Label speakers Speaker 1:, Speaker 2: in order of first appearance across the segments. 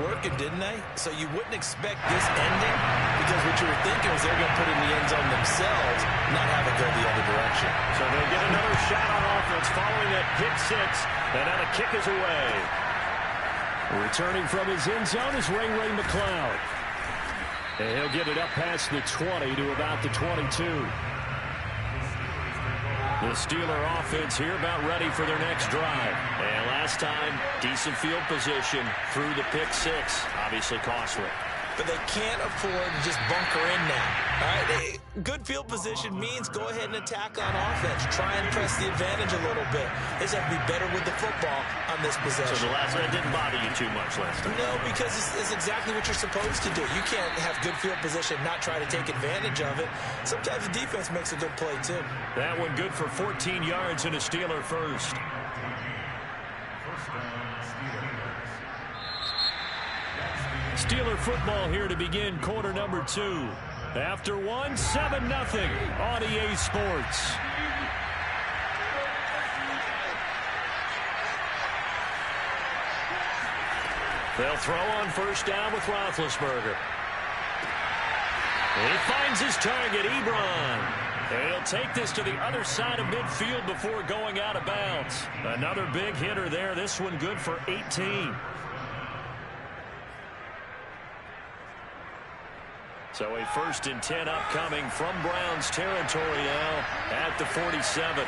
Speaker 1: working, didn't they? So you wouldn't expect this ending, because what you were thinking was they're going to put it in the end zone themselves, not have it go the other direction.
Speaker 2: So they'll get another shot on offense following that pick six, and now the kick is away.
Speaker 3: Returning from his end zone is Ray McCloud. And he'll get it up past the 20 to about the 22. The Steeler offense here about ready for their next drive.
Speaker 2: And last time, decent field position through the pick six. Obviously costly.
Speaker 1: But they can't afford to just bunker in now. All right, good field position means go ahead and attack on offense. Try and press the advantage a little bit. They just have to be better with the football on this possession.
Speaker 2: So the last one didn't bother you too much last time?
Speaker 1: No, because it's exactly what you're supposed to do. You can't have good field position and not try to take advantage of it. Sometimes the defense makes a good play, too.
Speaker 3: That one good for 14 yards and a Steeler first. Steeler football here to begin quarter number 2. After one, 7-0 on EA Sports.
Speaker 2: They'll throw on first down with Roethlisberger. And he finds his target, Ebron. And he'll take this to the other side of midfield before going out of bounds. Another big hitter there. This one good for 18. So a 1st and 10 upcoming from Browns territory now at the 47.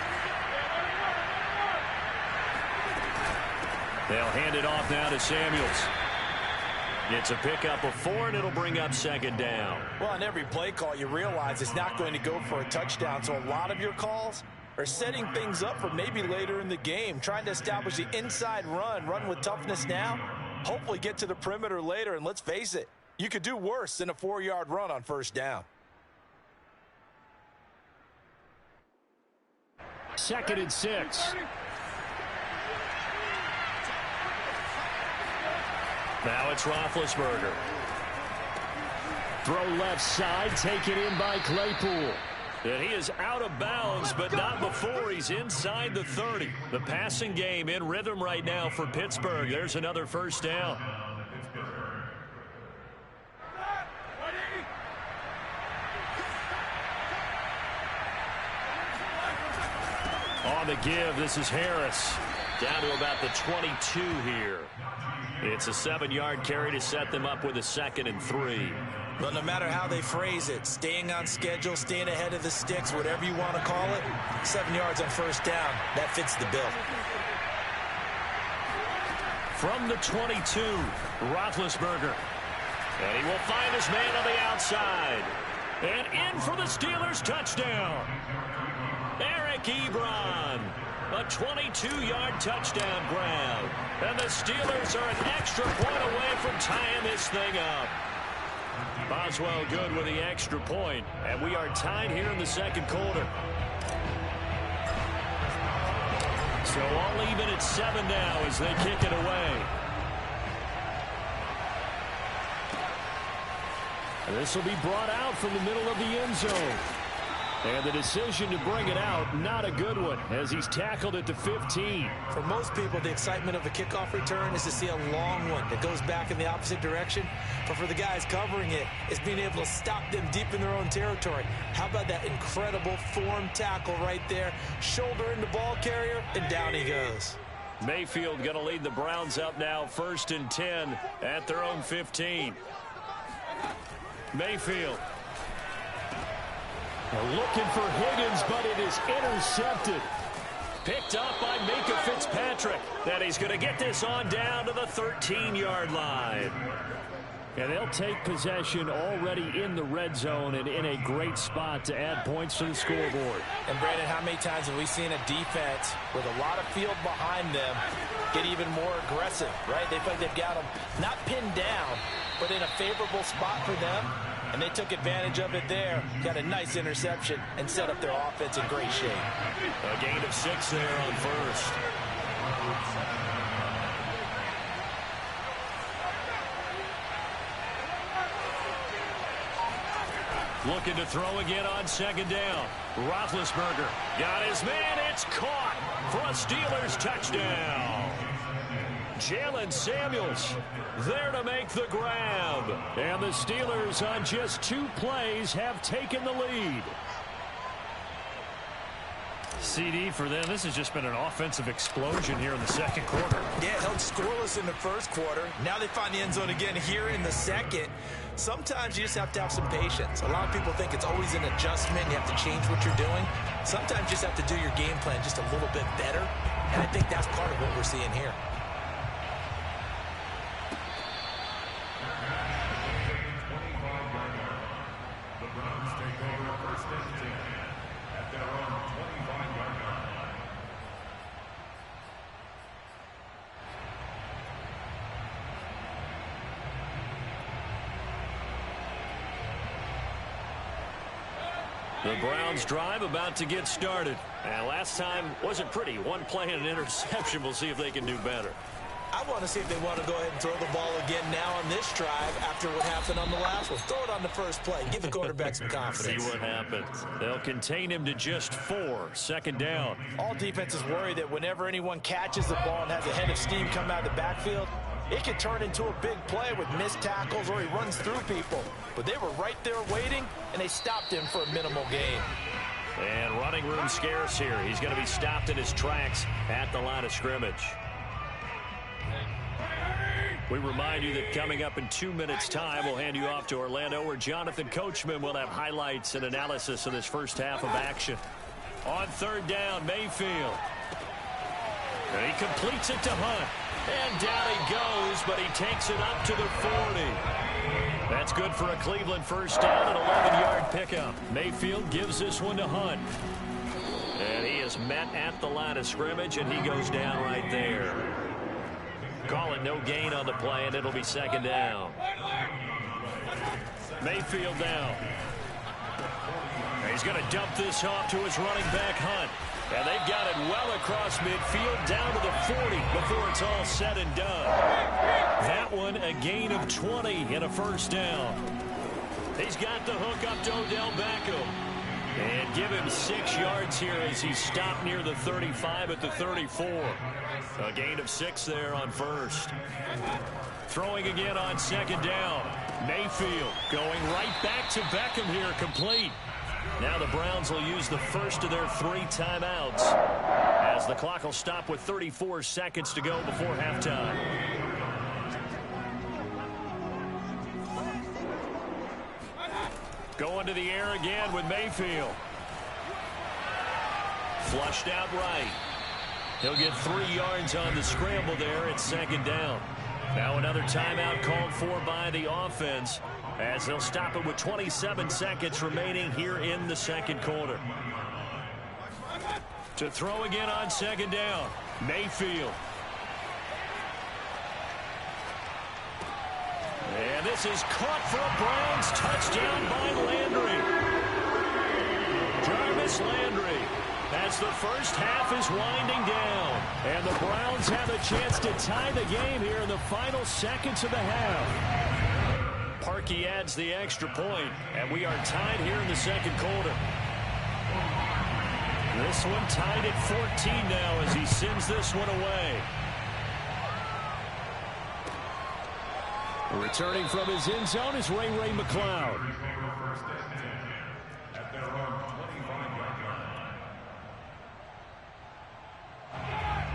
Speaker 2: They'll hand it off now to Samuels. It's a pickup of 4, and it'll bring up 2nd down.
Speaker 1: Well, on every play call, you realize it's not going to go for a touchdown. So a lot of your calls are setting things up for maybe later in the game, trying to establish the inside run with toughness now, hopefully get to the perimeter later, and let's face it, you could do worse than a 4-yard run on first down.
Speaker 3: 2nd and 6.
Speaker 2: Now it's Roethlisberger.
Speaker 3: Throw left side, taken in by Claypool.
Speaker 2: And he is out of bounds, but not before he's inside the 30. The passing game in rhythm right now for Pittsburgh. There's another first down.
Speaker 3: On the give, this is Harris.
Speaker 2: Down to about the 22 here. It's a 7-yard carry to set them up with a 2nd and 3.
Speaker 1: Well, no matter how they phrase it, staying on schedule, staying ahead of the sticks, whatever you want to call it, 7 yards on first down, that fits the bill.
Speaker 3: From the 22, Roethlisberger.
Speaker 2: And he will find his man on the outside.
Speaker 3: And in for the Steelers touchdown.
Speaker 2: Eric Ebron. A 22-yard touchdown grab. And the Steelers are an extra point away from tying this thing up.
Speaker 3: Boswell good with the extra point. And we are tied here in the 2nd quarter. So all even at 7 now as they kick it away. And this will be brought out from the middle of the end zone. And the decision to bring it out, not a good one, as he's tackled at the 15.
Speaker 1: For most people, the excitement of a kickoff return is to see a long one that goes back in the opposite direction. But for the guys covering it, it's being able to stop them deep in their own territory. How about that incredible form tackle right there? Shoulder in the ball carrier, and down he goes.
Speaker 3: Mayfield going to lead the Browns up now, 1st and 10 at their own 15. Mayfield. Looking for Higgins, but it is intercepted.
Speaker 2: Picked up by Minka Fitzpatrick. Then he's going to get this on down to the 13-yard line.
Speaker 3: And they'll take possession already in the red zone and in a great spot to add points to the scoreboard.
Speaker 1: And, Brandon, how many times have we seen a defense with a lot of field behind them get even more aggressive, right? They feel like they've got them not pinned down, but in a favorable spot for them. And they took advantage of it there. Got a nice interception and set up their offense in great shape.
Speaker 2: A gain of 6 there on first.
Speaker 3: Looking to throw again on 2nd down. Roethlisberger got his man. It's caught for a Steelers touchdown.
Speaker 2: Jalen Samuels there to make the grab. And the Steelers on just 2 plays have taken the lead.
Speaker 3: CD for them. This has just been an offensive explosion here in the second quarter.
Speaker 1: Yeah, held scoreless in the first quarter. Now they find the end zone again here in the second. Sometimes you just have to have some patience. A lot of people think it's always an adjustment. You have to change what you're doing. Sometimes you just have to do your game plan just a little bit better. And I think that's part of what we're seeing here.
Speaker 2: The Browns drive about to get started. And last time wasn't pretty. 1 play and an interception. We'll see if they can do better.
Speaker 1: I want to see if they want to go ahead and throw the ball again now on this drive after what happened on the last one. Throw it on the first play. Give the quarterback some confidence.
Speaker 2: See what happens. They'll contain him to just 4. Second down.
Speaker 1: All defenses worry that whenever anyone catches the ball and has a head of steam come out of the backfield, it could turn into a big play with missed tackles or he runs through people. But they were right there waiting, and they stopped him for a minimal gain.
Speaker 2: And running room scarce here. He's going to be stopped in his tracks at the line of scrimmage. We remind you that coming up in 2 minutes' time, we'll hand you off to Orlando, where Jonathan Coachman will have highlights and analysis of this first half of action. On third down, Mayfield. And he completes it to Hunt. And down he goes, but he takes it up to the 40. That's good for a Cleveland first down, an 11-yard pickup. Mayfield gives this one to Hunt. And he is met at the line of scrimmage, and he goes down right there. Call it no gain on the play, and it'll be second down. Mayfield down. He's going to dump this off to his running back, Hunt. And they've got it well across midfield down to the 40 before it's all said and done. That one a gain of 20 and a first down. He's got the hook up to Odell Beckham. And give him 6 yards here as he's stopped near the 35 at the 34. A gain of 6 there on first. Throwing again on second down. Mayfield going right back to Beckham here, complete. Now the Browns will use the first of their 3 timeouts as the clock will stop with 34 seconds to go before halftime. Going to the air again with Mayfield. Flushed out right. He'll get 3 yards on the scramble there at second down. Now another timeout called for by the offense, as they'll stop it with 27 seconds remaining here in the second quarter. To throw again on second down, Mayfield. And this is caught for a Browns touchdown by Landry. Jarvis Landry, as the first half is winding down. And the Browns have a chance to tie the game here in the final seconds of the half. Parkey adds the extra point, and we are tied here in the second quarter. This one tied at 14 now as he sends this one away. Returning from his end zone is Ray McCloud.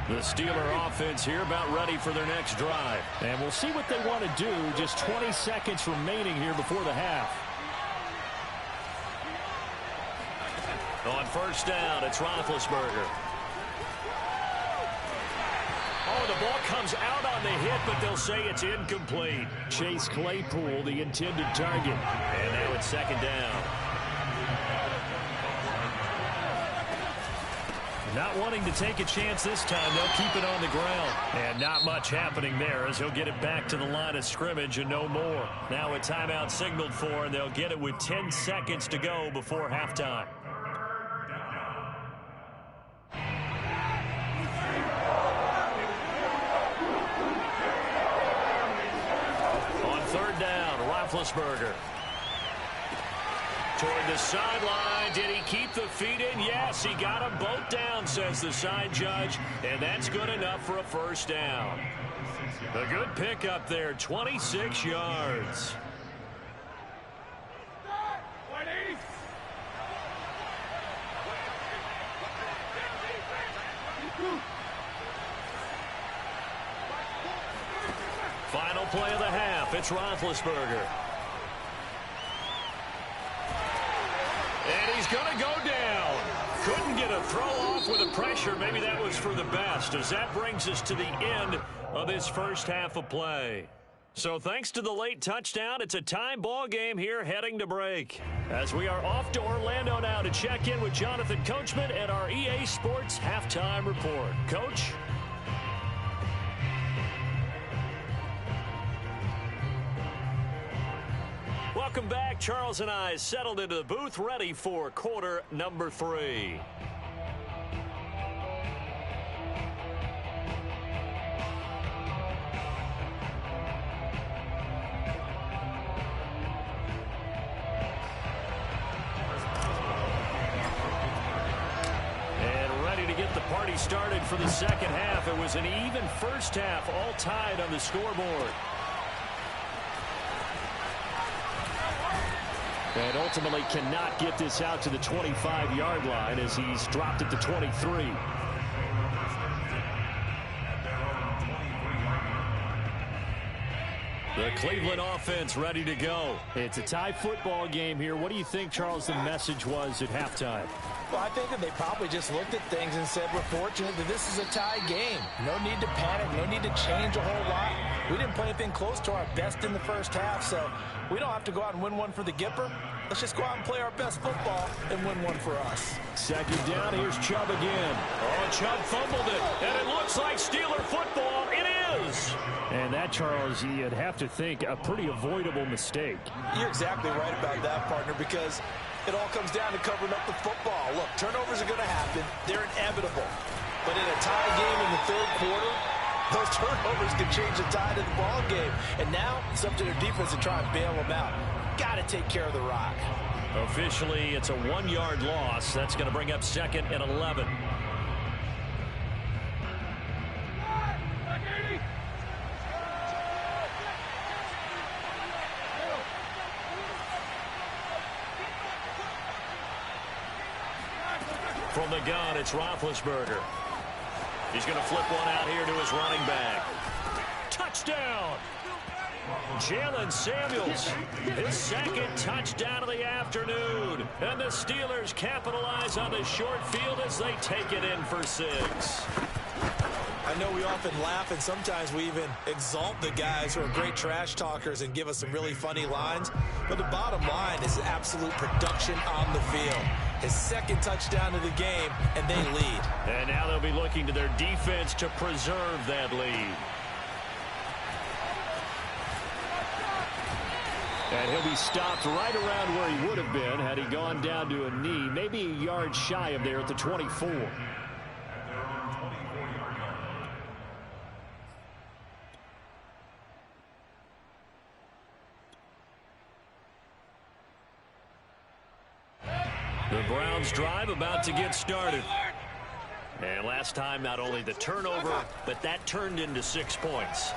Speaker 2: The Steeler offense here about ready for their next drive. And we'll see what they want to do. Just 20 seconds remaining here before the half. On first down, it's Roethlisberger. Oh, the ball comes out on the hit, but they'll say it's incomplete. Chase Claypool, the intended target. And now it's second down. Not wanting to take a chance this time, they'll keep it on the ground. And not much happening there as he'll get it back to the line of scrimmage and no more. Now a timeout signaled for, and they'll get it with 10 seconds to go before halftime. On third down, Roethlisberger. Toward the sideline. Did he keep the feet in? Yes, he got them both down, says the side judge. And that's good enough for a first down. A good pickup there, 26 yards. Final play of the half. It's Roethlisberger. And he's going to go down. Couldn't get a throw off with the pressure. Maybe that was for the best, as that brings us to the end of this first half of play. So thanks to the late touchdown, it's a tie ball game here heading to break. As we are off to Orlando now to check in with Jonathan Coachman and our EA Sports Halftime Report. Coach? Welcome back. Charles and I settled into the booth, ready for quarter number 3. And ready to get the party started for the second half. It was an even first half, all tied on the scoreboard. And ultimately cannot get this out to the 25-yard line as he's dropped it to 23. The Cleveland offense ready to go. It's a tie football game here. What do you think, Charles, the message was at halftime?
Speaker 1: Well, I think that they probably just looked at things and said, we're fortunate that this is a tie game. No need to panic. No need to change a whole lot. We didn't play anything close to our best in the first half, so we don't have to go out and win one for the Gipper. Let's just go out and play our best football and win one for us.
Speaker 3: Second down, here's Chubb again.
Speaker 2: Oh, Chubb fumbled it, and it looks like Steeler football. It is.
Speaker 3: And that, Charles, you'd have to think a pretty avoidable mistake.
Speaker 1: You're exactly right about that, partner, because it all comes down to covering up the football. Look, turnovers are going to happen. They're inevitable. But in a tie game in the third quarter, those turnovers can change the tide of the ball game. And now it's up to their defense to try and bail them out. Got to take care of the rock.
Speaker 2: Officially, it's a 1-yard loss. That's going to bring up 2nd and 11. From the gun, it's Roethlisberger. He's going to flip one out here to his running back. Touchdown! Jalen Samuels, his second touchdown of the afternoon. And the Steelers capitalize on the short field as they take it in for 6.
Speaker 1: I know we often laugh, and sometimes we even exalt the guys who are great trash talkers and give us some really funny lines. But the bottom line is absolute production on the field. His second touchdown of the game, and they lead.
Speaker 2: And now they'll be looking to their defense to preserve that lead.
Speaker 3: And he'll be stopped right around where he would have been had he gone down to a knee, maybe a yard shy of there at the 24.
Speaker 2: The Browns drive about to get started. And last time, not only the turnover, but that turned into 6 points.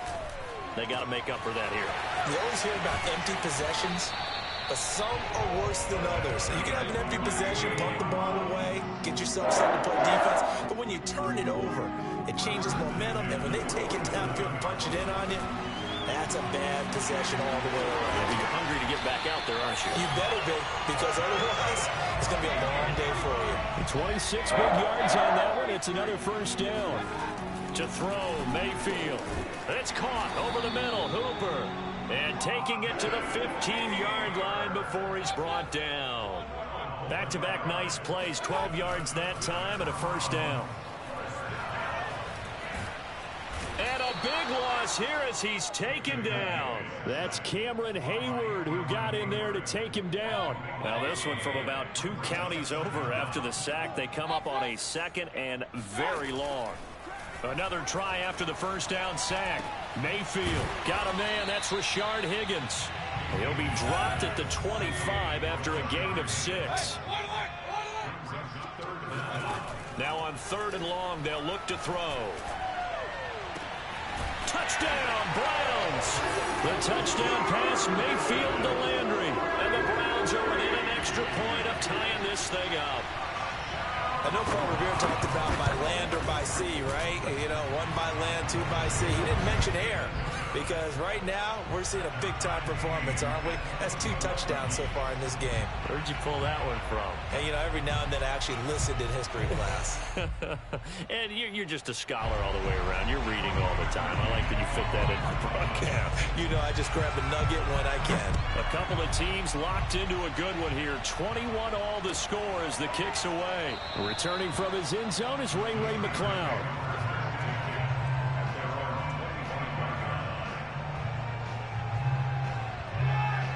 Speaker 2: They got to make up for that here.
Speaker 1: You always hear about empty possessions, but some are worse than others. You can have an empty possession, pump the ball away, get yourself set to play defense, but when you turn it over, it changes momentum, and when they take it downfield and punch it in on you, that's a bad possession all the way around.
Speaker 2: Yeah, you're hungry to get back out there, aren't you?
Speaker 1: You better be, because otherwise, it's going to be a long day for you.
Speaker 3: 26 big yards on that one. It's another first down.
Speaker 2: To throw, Mayfield. It's caught over the middle, Hooper. And taking it to the 15-yard line before he's brought down. Back-to-back nice plays, 12 yards that time and a first down. And a big loss here as he's taken down.
Speaker 3: That's Cameron Hayward who got in there to take him down.
Speaker 2: Now this one from about 2 counties over after the sack. They come up on a 2nd and very long. Another try after the first down sack. Mayfield got a man. That's Rashard Higgins. He'll be dropped at the 25 after a gain of 6. Now on 3rd and long, they'll look to throw. Touchdown, Browns. The touchdown pass, Mayfield to Landry. And the Browns are within an extra point of tying this thing up.
Speaker 1: I know Paul Revere talked about by land or by sea, right? You know, one by land, two by sea. He didn't mention air because right now we're seeing a big-time performance, aren't we? That's 2 touchdowns so far in this game.
Speaker 2: Where'd you pull that one from?
Speaker 1: And, you know, every now and then I actually listened in history class.
Speaker 2: And you're just a scholar all the way around. You're reading all the time. I like that you fit that in the broadcast.
Speaker 1: You know, I just grab a nugget when I can.
Speaker 2: A couple of teams locked into a good one here. 21 all the score as the kick's away.
Speaker 3: Returning from his end zone is Ray McCloud.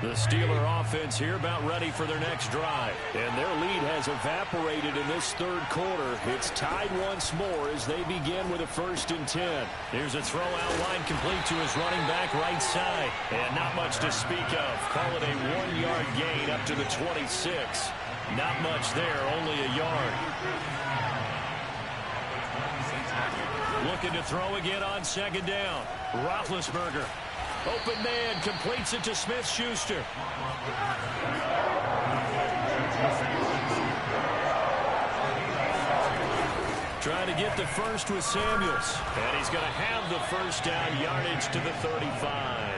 Speaker 3: The Steeler offense here about ready for their next drive. And their lead has evaporated in this third quarter. It's tied once more as they begin with a 1st and 10.
Speaker 2: Here's a throw out wide complete to his running back right side. And not much to speak of. Call it a 1-yard gain up to the 26. Not much there, only a yard. Looking to throw again on 2nd down. Roethlisberger. Open man, completes it to Smith-Schuster. Trying to get the first with Samuels. And he's going to have the 1st down, yardage to the 35.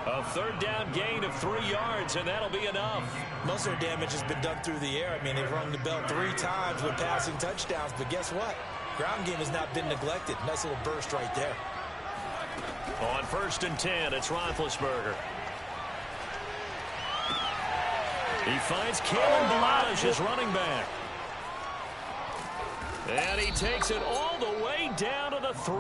Speaker 2: A 3rd down gain of 3 yards, and that'll be enough.
Speaker 1: Most of their damage has been done through the air. I mean, they've rung the bell 3 times with passing touchdowns, but guess what? Ground game has not been neglected. Nice little burst right there.
Speaker 2: On 1st and 10, it's Roethlisberger. He finds Kalen Ballage, his running back. And he takes it all the way down to the 3.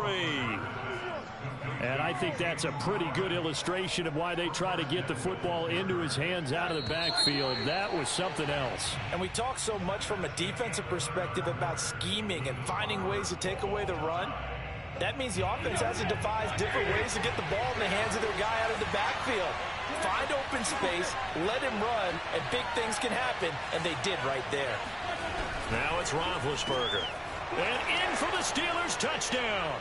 Speaker 3: And I think that's a pretty good illustration of why they try to get the football into his hands out of the backfield. That was something else.
Speaker 1: And we talk so much from a defensive perspective about scheming and finding ways to take away the run. That means the offense has to devise different ways to get the ball in the hands of their guy out of the backfield. Find open space, let him run, and big things can happen, and they did right there.
Speaker 2: Now it's Roethlisberger. And in for the Steelers, touchdown.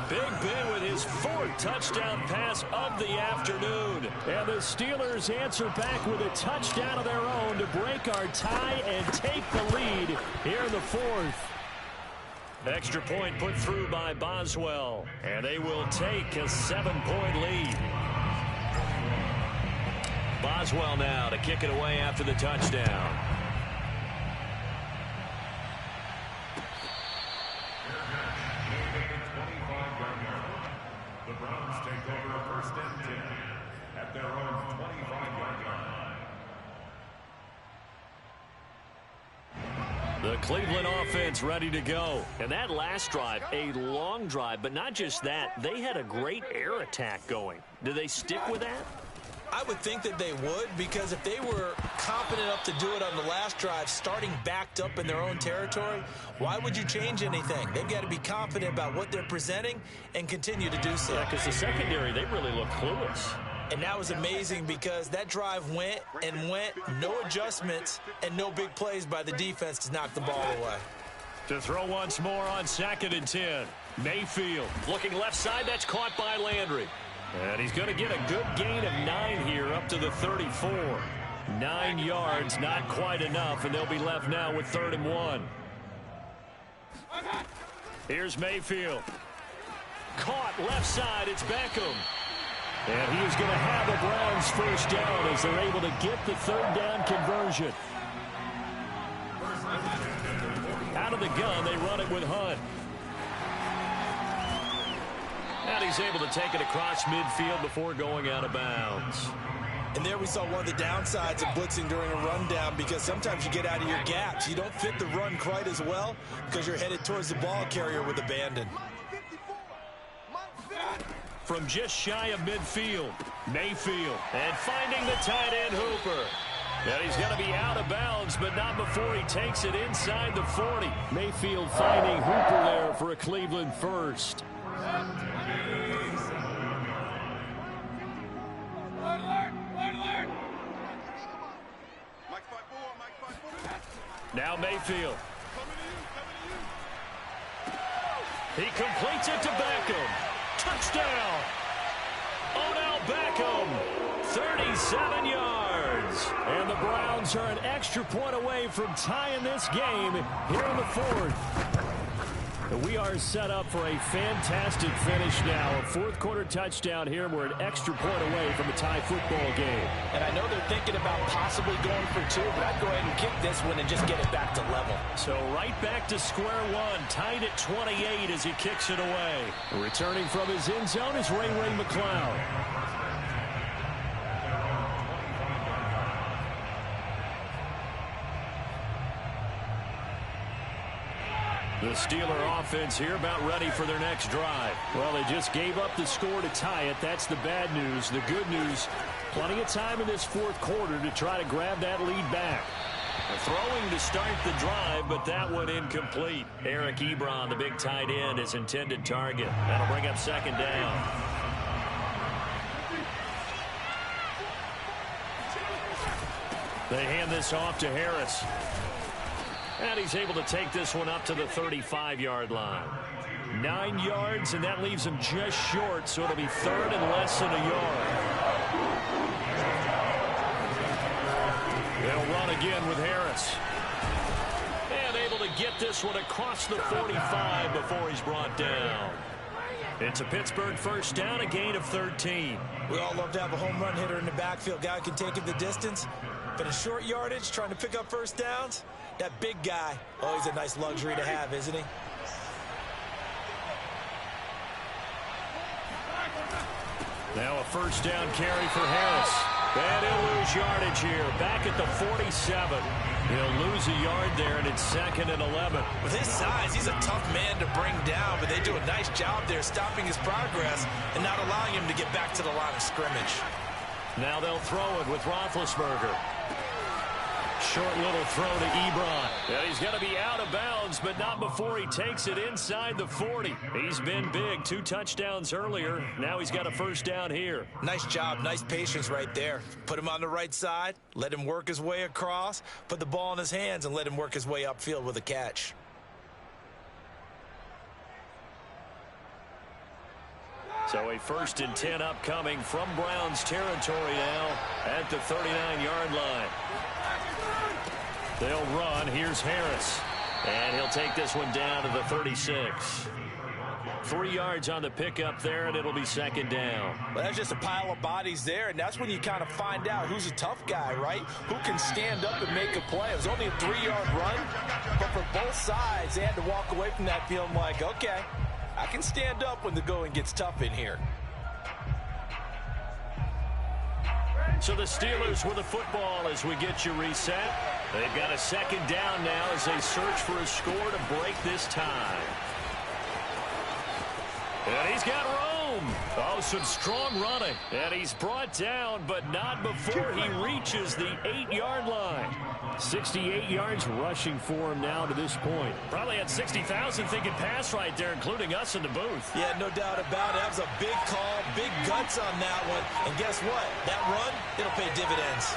Speaker 2: Big Ben with his 4th touchdown pass of the afternoon.
Speaker 3: And the Steelers answer back with a touchdown of their own to break our tie and take the lead here in the 4th.
Speaker 2: Extra point put through by Boswell. And they will take a 7-point lead. Boswell now to kick it away after the touchdown.
Speaker 4: The Browns take over a 1st and 10 at their own 25-yard line.
Speaker 2: The Cleveland offense ready to go. And that last drive, a long drive, but not just that. They had a great air attack going. Do they stick with that?
Speaker 1: I would think that they would, because if they were confident enough to do it on the last drive, starting backed up in their own territory, why would you change anything? They've got to be confident about what they're presenting and continue to do so.
Speaker 2: Yeah, because the secondary, they really look clueless.
Speaker 1: And that was amazing because that drive went and went, no adjustments, and no big plays by the defense to knock the ball away.
Speaker 2: To throw once more on 2nd and 10. Mayfield looking left side. That's caught by Landry. And he's going to get a good gain of 9 here up to the 34. 9 yards, not quite enough, and they'll be left now with 3rd and 1. Here's Mayfield. Caught left side. It's Beckham.
Speaker 3: And he is going to have the Browns 1st down as they're able to get the 3rd down conversion.
Speaker 2: Out of the gun, they run it with Hunt. And he's able to take it across midfield before going out of bounds.
Speaker 1: And there we saw one of the downsides of blitzing during a rundown, because sometimes you get out of your gaps. You don't fit the run quite as well because you're headed towards the ball carrier with abandon.
Speaker 2: From just shy of midfield, Mayfield. And finding the tight end, Hooper. And he's going to be out of bounds, but not before he takes it inside the 40.
Speaker 3: Mayfield finding Hooper there for a Cleveland first.
Speaker 2: Now Mayfield. He completes it to Beckham. touchdown. Odell Beckham, 37 yards. And the Browns are an extra point away from tying this game here in the fourth. We are set up for a fantastic finish now. A fourth-quarter touchdown here. We're an extra point away from a tie football game.
Speaker 1: And I know they're thinking about possibly going for two, but I'd go ahead and kick this one and just get it back to level.
Speaker 2: So right back to square one, tied at 28 as he kicks it away. Returning from his end zone is Ray McCloud. The Steeler offense here about ready for their next drive. Well, they just gave up the score to tie it. That's the bad news. The good news, plenty of time in this fourth quarter to try to grab that lead back. Throwing to start the drive, but that one incomplete. Eric Ebron, the big tight end, his intended target. That'll bring up second down. They hand this off to Harris. And he's able to take this one up to the 35-yard line. 9 yards, and that leaves him just short, so it'll be third and less than a yard. They'll run again with Harris. And able to get this one across the 45 before he's brought down. It's a Pittsburgh first down, a gain of 13.
Speaker 1: We all love to have a home run hitter in the backfield. Guy who can take it the distance. But in short yardage, trying to pick up first downs, that big guy, oh, he's a nice luxury to have, isn't he?
Speaker 2: Now a first down carry for Harris. And he'll lose yardage here. Back at the 47. He'll lose a yard there, and it's second and 11.
Speaker 1: With his size, he's a tough man to bring down, but they do a nice job there stopping his progress and not allowing him to get back to the line of scrimmage.
Speaker 2: Now they'll throw it with Roethlisberger. Short little throw to Ebron. And he's going to be out of bounds, but not before he takes it inside the 40. He's been big. 2 touchdowns earlier. Now he's got a first down here.
Speaker 1: Nice job. Nice patience right there. Put him on the right side. Let him work his way across. Put the ball in his hands and let him work his way upfield with a catch.
Speaker 2: So a 1st and 10 upcoming from Browns territory now at the 39-yard line. They'll run. Here's Harris. And he'll take this one down to the 36. 3 yards on the pickup there, and it'll be second down.
Speaker 1: Well, that's just a pile of bodies there, and that's when you kind of find out who's a tough guy, right? Who can stand up and make a play. It was only a 3-yard run, but for both sides, they had to walk away from that feeling like, okay, I can stand up when the going gets tough in here.
Speaker 2: So the Steelers with the football as we get you reset. They've got a second down now as they search for a score to break this tie. And he's got room. Oh, some strong running. And he's brought down, but not before he reaches the 8-yard line. 68 yards rushing for him now to this point. Probably had 60,000 thinking pass right there, including us in the booth.
Speaker 1: Yeah, no doubt about it. That was a big call, big guts on that one. And guess what? That run, it'll pay dividends.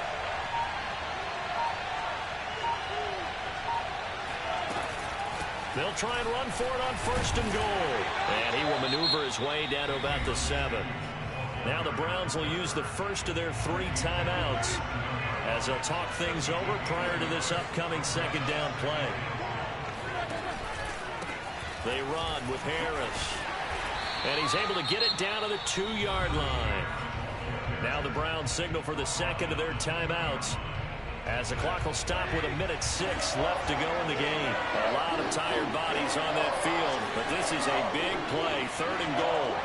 Speaker 2: They'll try and run for it on 1st and goal. And he will maneuver his way down to about the 7. Now the Browns will use the first of their 3 timeouts as they'll talk things over prior to this upcoming second down play. They run with Harris. And he's able to get it down to the 2-yard line. Now the Browns signal for the second of their timeouts, as the clock will stop with 1:06 left to go in the game. A lot of tired bodies on that field, but this is a big play, 3rd and goal.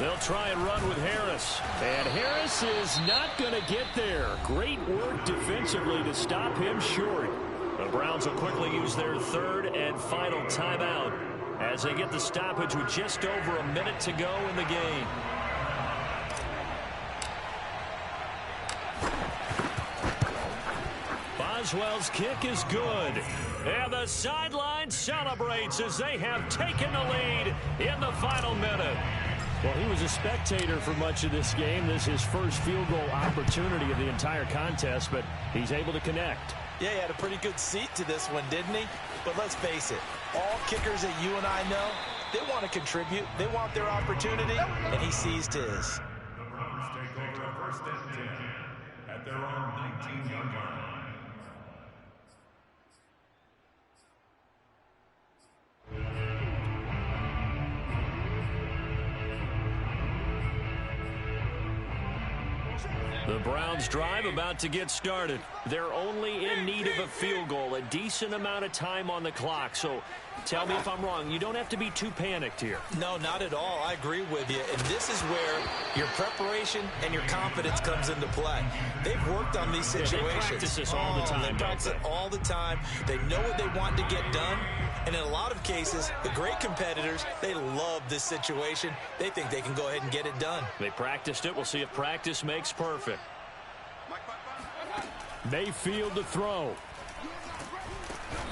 Speaker 2: They'll try and run with Harris. And Harris is not going to get there. Great work defensively to stop him short. The Browns will quickly use their 3rd and final timeout as they get the stoppage with just over a minute to go in the game. Boswell's kick is good. And the sideline celebrates as they have taken the lead in the final minute. Well, he was a spectator for much of this game. This is his first field goal opportunity of the entire contest, but he's able to connect.
Speaker 1: Yeah, he had a pretty good seat to this one, didn't he? But let's face it, all kickers that you and I know, they want to contribute. They want their opportunity, and he seized his.
Speaker 4: The Browns take over a first and 10 at their own 19-yard line.
Speaker 2: The Browns drive about to get started. They're only in need of a field goal, a decent amount of time on the clock. So tell me if I'm wrong. You don't have to be too panicked here.
Speaker 1: No, not at all. I agree with you. And this is where your preparation and your confidence comes into play. They've worked on these situations.
Speaker 2: They practice this all the time.
Speaker 1: They practice it all the time. They know what they want to get done. And in a lot of cases, the great competitors, they love this situation. They think they can go ahead and get it done.
Speaker 2: They practiced it. We'll see if practice makes perfect. Mayfield to throw.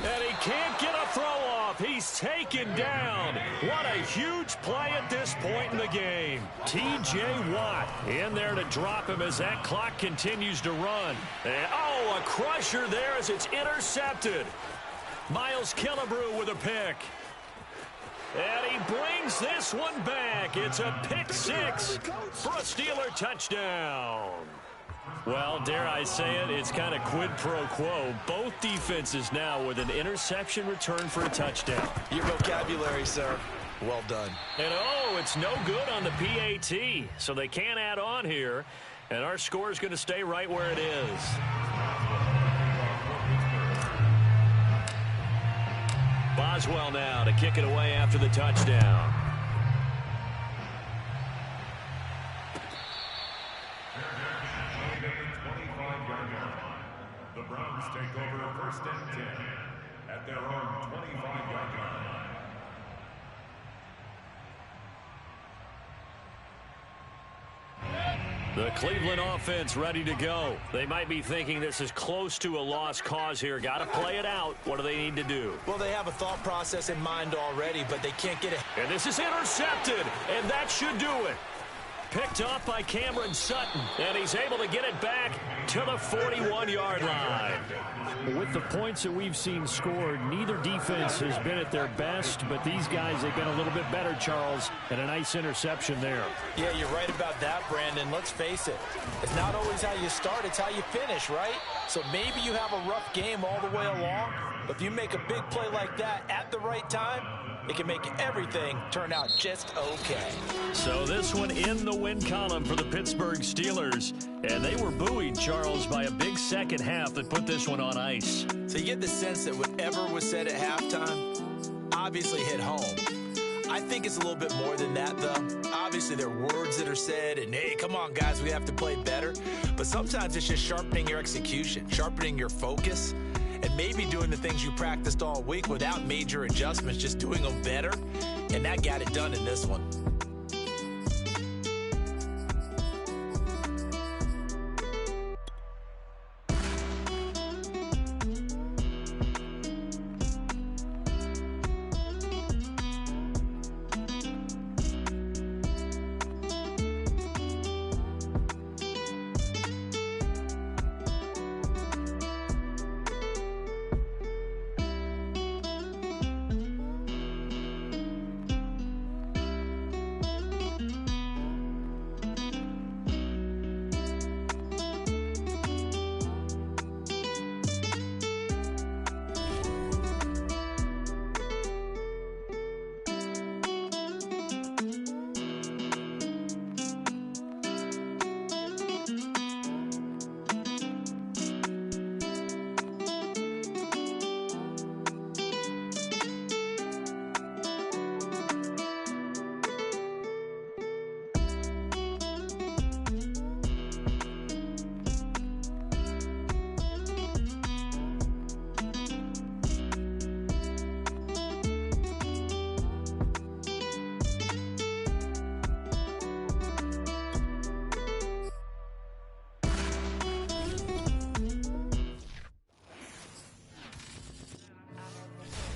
Speaker 2: And he can't get a throw off. He's taken down. What a huge play at this point in the game. T.J. Watt in there to drop him as that clock continues to run. And, oh, a crusher there as it's intercepted. Miles Killebrew with a pick. And he brings this one back. It's a pick six for a Steeler touchdown. Well, dare I say it, it's kind of quid pro quo. Both defenses now with an interception return for a touchdown.
Speaker 1: Your vocabulary, sir. Well done.
Speaker 2: And, oh, it's no good on the PAT, so they can't add on here. And our score is going to stay right where it is. Boswell now to kick it away after the touchdown.
Speaker 4: The Browns take over a first and 10 at their own 25-yard line.
Speaker 2: The Cleveland offense ready to go. They might be thinking this is close to a lost cause here. Got to play it out. What do they need to do?
Speaker 1: Well, they have a thought process in mind already, but they can't get it.
Speaker 2: And this is intercepted, and that should do it. Picked off by Cameron Sutton, and he's able to get it back to the 41-yard line. With the points that we've seen scored, neither defense has been at their best, but these guys have been a little bit better, Charles, and a nice interception there.
Speaker 1: Yeah, you're right about that, Brandon. Let's face it. It's not always how you start, it's how you finish, right? So maybe you have a rough game all the way along, but if you make a big play like that at the right time, it can make everything turn out just okay.
Speaker 2: So this one in the win column for the Pittsburgh Steelers. And they were buoyed, Charles, by a big second half that put this one on ice.
Speaker 1: So you get the sense that whatever was said at halftime obviously hit home. I think it's a little bit more than that, though. Obviously, there are words that are said, and, hey, come on, guys, we have to play better. But sometimes it's just sharpening your execution, sharpening your focus, and maybe doing the things you practiced all week without major adjustments, just doing them better. And that got it done in this one.